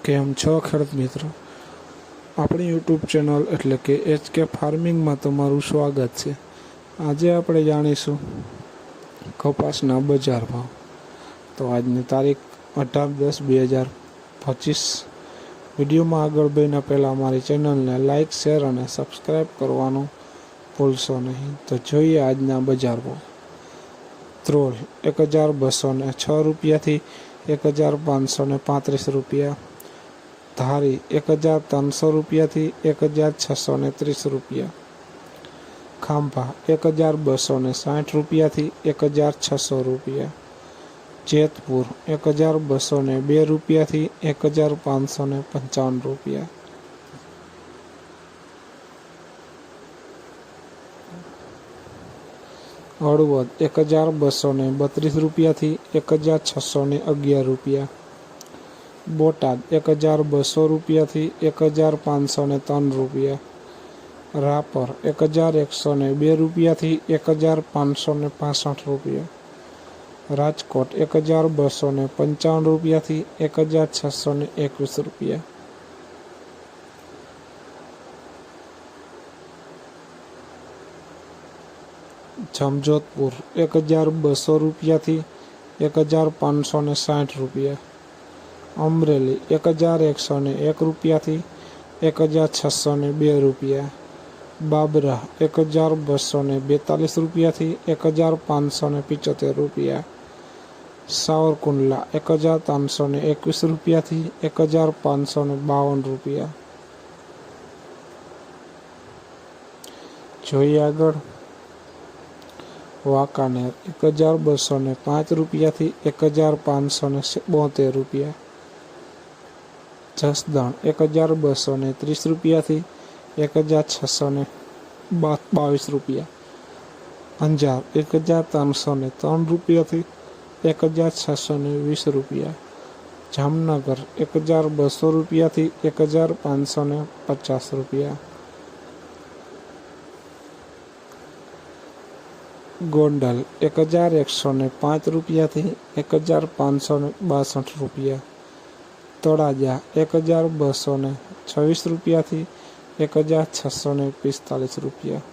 કેમ છો ખેડૂત મિત્રો, આપણી યુટ્યુબ ચેનલ એટલે કે HK ફાર્મિંગમાં તમારું સ્વાગત છે। આજે આપણે જાણીશું કપાસના બજાર ભાવ। તો આજની તારીખ 18/10/2025। વિડીયોમાં આગળ વધતા પહેલાં અમારી ચેનલને લાઇક, શેર અને સબસ્ક્રાઈબ કરવાનું ભૂલશો નહીં। તો જોઈએ આજના બજાર ભાવ। ત્રોલ 1206 રૂપિયાથી 1535 રૂપિયા, ધારી 1300 રૂપિયાથી 1630 રૂપિયા, ખાંભા 1260 રૂપિયાથી 1600 રૂપિયા, જેતપુર 1202 રૂપિયાથી 1555 રૂપિયા, હળવદ 1232 રૂપિયાથી 1611 રૂપિયા, બોટાદ 1200 રૂપિયાથી 1503 રૂપિયા, રાપર 1102 રૂપિયાથી 1565 રૂપિયા, રાજકોટ 1255 રૂપિયાથી 1621 રૂપિયા, જમજોધપુર 1200 રૂપિયાથી 1560 રૂપિયા, અમરેલી 1101 રૂપિયાથી 1602 રૂપિયા, બાબરા 1242 રૂપિયાથી 1575 રૂપિયા, સાવરકુંડલા 1321 રૂપિયાથી 1552 રૂપિયા। જોઈએ આગળ વાંકાનેર 1205 રૂપિયાથી 1572 રૂપિયા, જસદણ 1230 રૂપિયાથી 1622 રૂપિયા, અંજાર 1303 રૂપિયાથી 1620 રૂપિયા, જામનગર 1200 રૂપિયાથી 1550 રૂપિયા, ગોંડલ 1105 રૂપિયાથી 1562 રૂપિયા, તળાજા 1226 રૂપિયાથી 1645 રૂપિયા।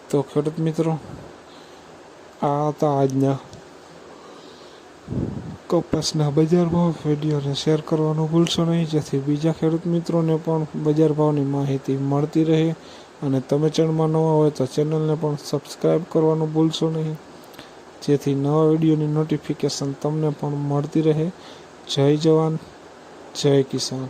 તો ખેડૂત મિત્રો, આ હતા આજના કપાસના બજાર ભાવ। વિડીયોને શેર કરવાનું ભૂલશો નહીં, જેથી બીજા ખેડૂત મિત્રોને પણ બજાર ભાવની માહિતી મળતી રહે। અને તમે ચેનલમાં નવા હોય તો ચેનલને પણ સબસ્ક્રાઈબ કરવાનું ભૂલશો નહીં, જેથી નવા વિડીયોની નોટિફિકેશન તમને પણ મળતી રહે। જય જવાન, જય કિસાન।